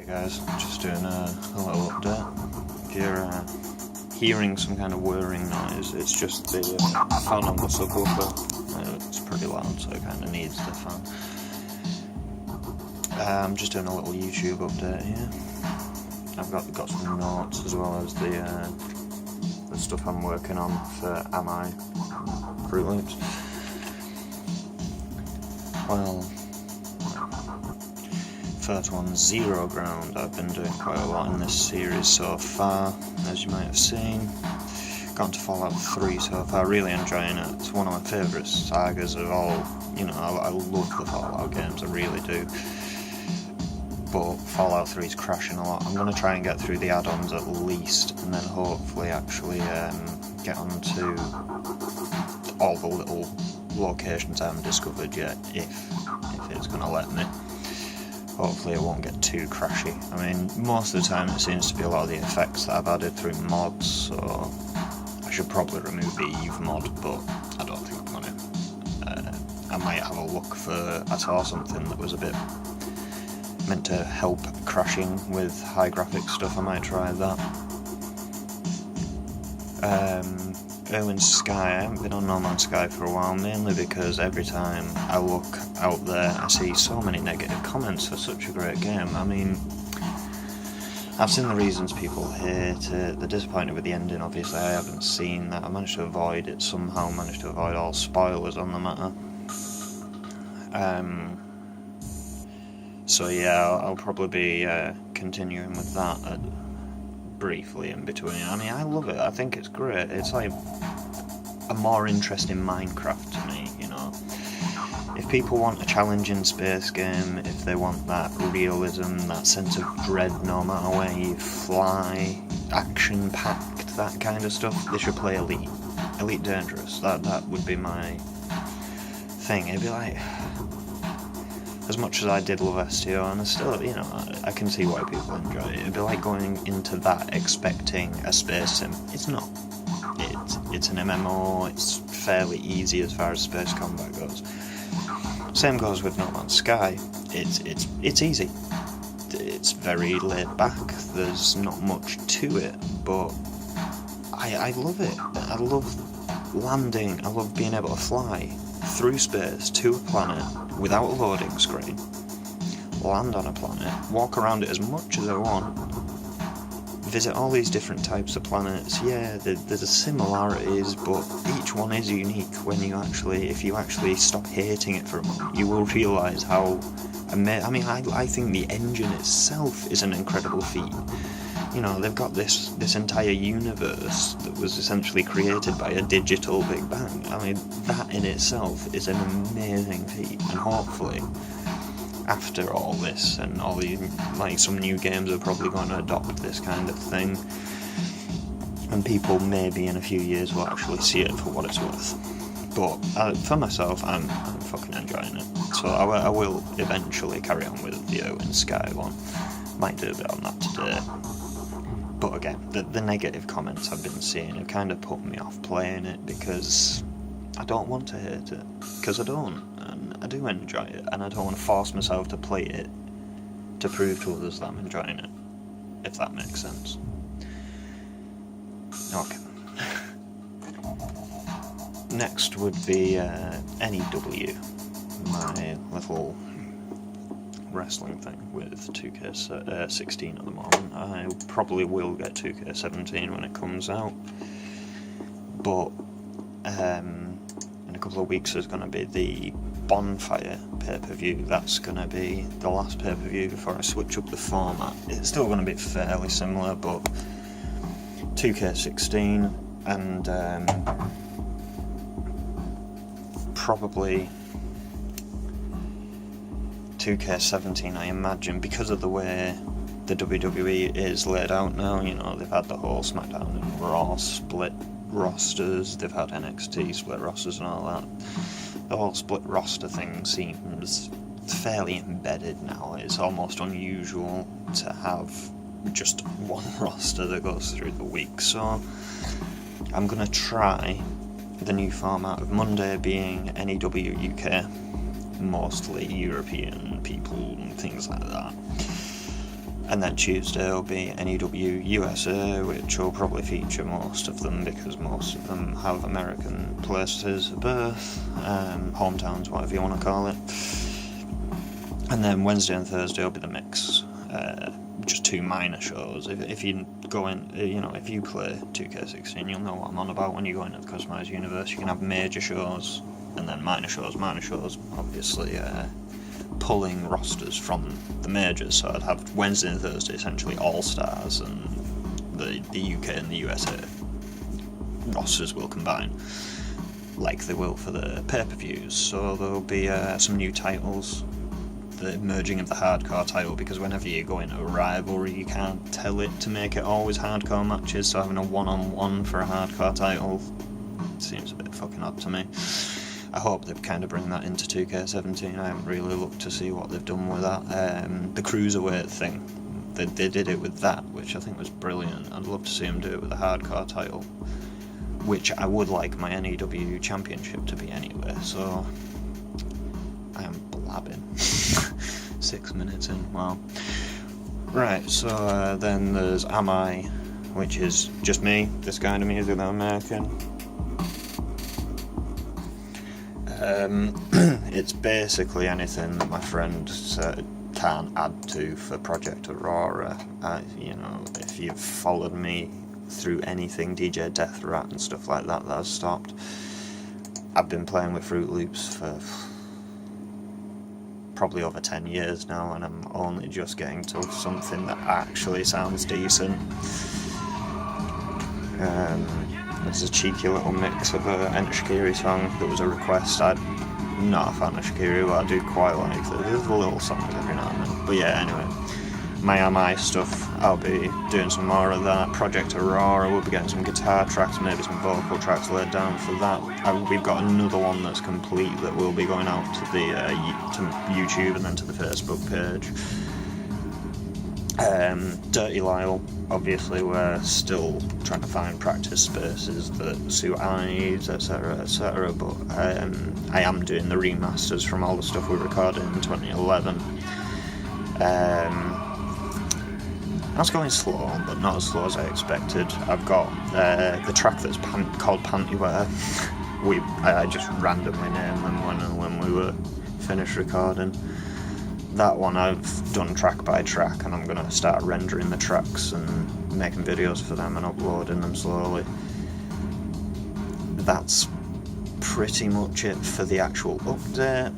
Hey guys, just doing a little update. If you're hearing some kind of whirring noise, it's just the fan on the subwoofer. It's pretty loud, so it kind of needs the fan. I'm just doing a little YouTube update here. I've got some notes as well as the stuff I'm working on for Am Fruit Loops. Well, first one, Zero Ground. I've been doing quite a lot in this series so far, as you might have seen. Got to Fallout 3 so far, really enjoying it. It's one of my favourite sagas of all. You know, I love the Fallout games, I really do. But Fallout 3 is crashing a lot. I'm going to try and get through the add-ons at least, and then hopefully actually get onto all the little locations I haven't discovered yet, if it's going to let me. Hopefully it won't get too crashy. I mean, most of the time it seems to be a lot of the effects that I've added through mods, so I should probably remove the Eve mod, but I don't think I'm going to. I might have a look for, I saw something that was a bit meant to help crashing with high graphics stuff. I might try that. Erwin Sky, I haven't been on No Man's Sky for a while, mainly because every time I look out there I see so many negative comments for such a great game. I mean, I've seen the reasons people hate it, they're disappointed with the ending. Obviously I haven't seen that. I managed to avoid it somehow, managed to avoid all spoilers on the matter. So yeah, I'll probably be continuing with that briefly in between. I mean, I love it, I think it's great. It's like a more interesting Minecraft to me, you know. If people want a challenging space game, if they want that realism, that sense of dread no matter where you fly, action-packed, that kind of stuff, they should play Elite Dangerous. That would be my thing. It'd be like, as much as I did love STO, and I still, you know, I can see why people enjoy it. It'd be like going into that expecting a space sim. It's not. It's an MMO, it's fairly easy as far as space combat goes. Same goes with No Man's Sky. It's easy. It's very laid back, there's not much to it, but I love it. I love landing, I love being able to fly through space to a planet without a loading screen, land on a planet, walk around it as much as I want, visit all these different types of planets. Yeah, there's similarities, but each one is unique. When you actually, if you actually stop hating it for a moment, you will realise how I mean, I think the engine itself is an incredible feat. You know, they've got this entire universe that was essentially created by a digital Big Bang. I mean, that in itself is an amazing feat, and hopefully, after all this and all the, like, some new games are probably going to adopt this kind of thing, and people maybe in a few years will actually see it for what it's worth. But for myself, I'm fucking enjoying it. So I will eventually carry on with the Erwin Sky one. Might do a bit on that today. But again, the negative comments I've been seeing have kind of put me off playing it, because I don't want to hate it, because I don't, and I do enjoy it, and I don't want to force myself to play it to prove to others that I'm enjoying it, if that makes sense. Okay. Next would be NEW, my little wrestling thing with 2K16 at the moment. I probably will get 2K17 when it comes out, but in a couple of weeks there's going to be the Bonfire pay-per-view. That's going to be the last pay-per-view before I switch up the format. It's still going to be fairly similar, but 2K16 and probably 2K17, I imagine, because of the way the WWE is laid out now. You know, they've had the whole SmackDown and Raw split rosters, they've had NXT split rosters and all that. The whole split roster thing seems fairly embedded now. It's almost unusual to have just one roster that goes through the week, so I'm going to try the new format of Monday being NEW UK, mostly European people and things like that. And then Tuesday will be NEW USA, which will probably feature most of them because most of them have American places of birth, hometowns, whatever you want to call it. And then Wednesday and Thursday will be the mix, just 2 minor shows. If you go in, if you play 2K16, you'll know what I'm on about. When you go into the Customised Universe, you can have major shows and then minor shows. Minor shows, obviously, pulling rosters from the majors, so I'd have Wednesday and Thursday essentially all-stars, and the UK and the USA rosters will combine like they will for the pay-per-views. So there'll be some new titles, the merging of the hardcore title, because whenever you go into a rivalry you can't tell it to make it always hardcore matches, so having a one-on-one for a hardcore title seems a bit fucking odd to me. I hope they kind of bring that into 2K17. I haven't really looked to see what they've done with that. The Cruiserweight thing, they did it with that, which I think was brilliant. I'd love to see them do it with a hardcore title, which I would like my NEW Championship to be anyway, so I am blabbing. 6 minutes in, wow. Right, so then there's Am I, which is just me, this kind of music that I'm making. It's basically anything that my friend can't add to for Project Aurora. If you've followed me through anything DJ Death Rat and stuff like that I've stopped, I've been playing with Fruit Loops for probably over 10 years now, and I'm only just getting to something that actually sounds decent. There's a cheeky little mix of an Enter Shikiri song that was a request. I'm not a fan of Shikiri, but I do quite like it. There's the little songs every now and then. But yeah, anyway, my Am I stuff, I'll be doing some more of that. Project Aurora, we'll be getting some guitar tracks, maybe some vocal tracks laid down for that. We've got another one that's complete that will be going out to the to YouTube and then to the Facebook page. Dirty Lyle, obviously we're still trying to find practice spaces that suit our needs, etc, but I am doing the remasters from all the stuff we recorded in 2011. That's going slow, but not as slow as I expected. I've got the track that's called Pantywear. I just randomly named them when we were finished recording. That one I've done track by track, and I'm going to start rendering the tracks and making videos for them and uploading them slowly. That's pretty much it for the actual update.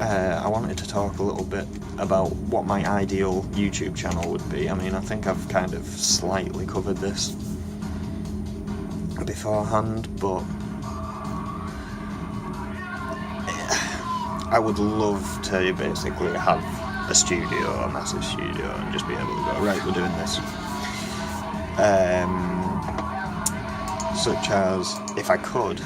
I wanted to talk a little bit about what my ideal YouTube channel would be. I mean, I think I've kind of slightly covered this beforehand, but I would love to basically have a studio, a massive studio, and just be able to go, right, we're doing this. Such as, if I could,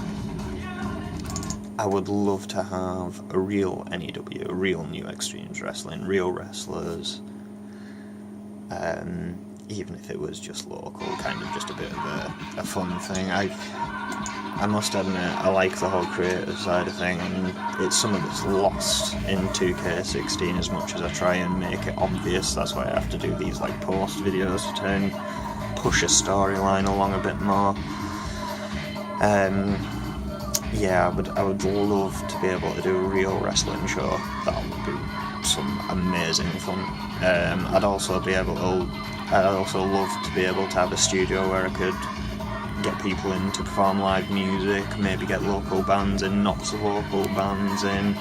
I would love to have a real NEW, a real New Extremes Wrestling, real wrestlers, even if it was just local, kind of just a bit of a fun thing. I must admit, I like the whole creative side of thing, and it's something that's lost in 2K16 as much as I try and make it obvious. That's why I have to do these like post videos to try and push a storyline along a bit more. Yeah, I would love to be able to do a real wrestling show. That would be some amazing fun. I'd also love to be able to have a studio where I could get people in to perform live music, maybe get local bands in, not so local bands in,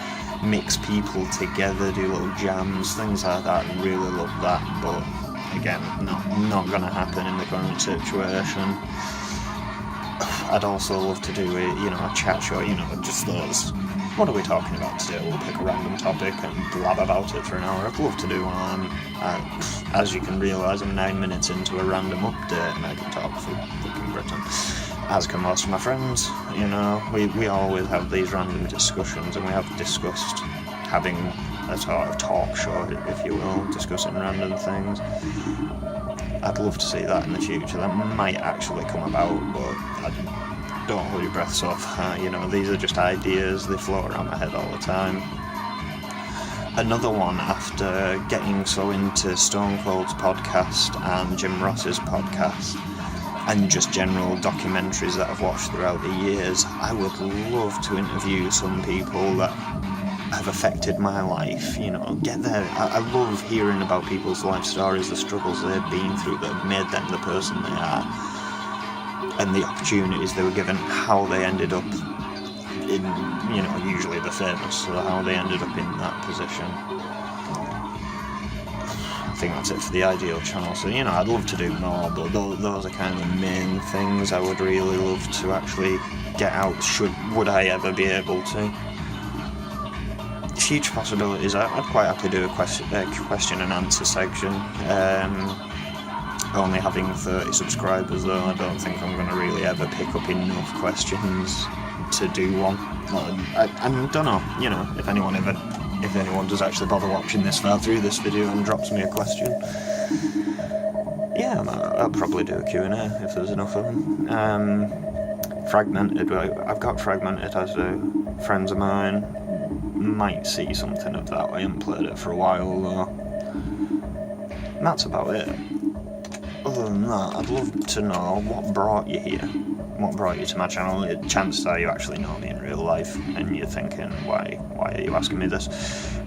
mix people together, do little jams, things like that. I really love that, but again, not gonna happen in the current situation. I'd also love to do a chat show, just those, what are we talking about today? We'll pick a random topic and blab about it for an hour. I'd love to do one. As you can realise, I'm 9 minutes into a random update and I can talk for fucking Britain. As can most of my friends, we always have these random discussions, and we have discussed having a sort of talk show, if you will, discussing random things. I'd love to see that in the future. That might actually come about, but don't hold your breath so far. These are just ideas, they float around my head all the time. another one after getting so into Stone Cold's podcast and Jim Ross's podcast and just general documentaries that I've watched throughout the years. I would love to interview some people that have affected my life, you know, get there. I love hearing about people's life stories, the struggles they've been through that have made them the person they are, and the opportunities they were given, how they ended up in, you know, usually the famous, so how they ended up in that position. I think that's it for the Ideal channel. So, you know, I'd love to do more, but those are kind of the main things I would really love to actually get out, would I ever be able to. Future possibilities, I'd quite happily do a question and answer section. Only having 30 subscribers though, I don't think I'm going to really ever pick up enough questions to do one. I don't know, you know, if anyone does actually bother watching this far through this video and drops me a question, yeah, I'll probably do a Q&A if there's enough of them. Fragmented, I've got Fragmented as friends of mine. Might see something of that. I haven't played it for a while though. And that's about it. Other than that, I'd love to know what brought you here. What brought you to my channel? Chances are you actually know me in real life and you're thinking, why are you asking me this?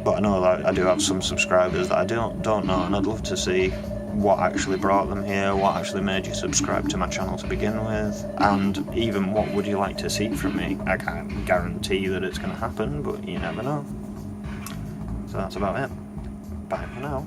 But I know that I do have some subscribers that I don't know, and I'd love to see what actually brought them here, what actually made you subscribe to my channel to begin with, and even what would you like to see from me. I can't guarantee that it's going to happen, but you never know. So that's about it. Bye for now.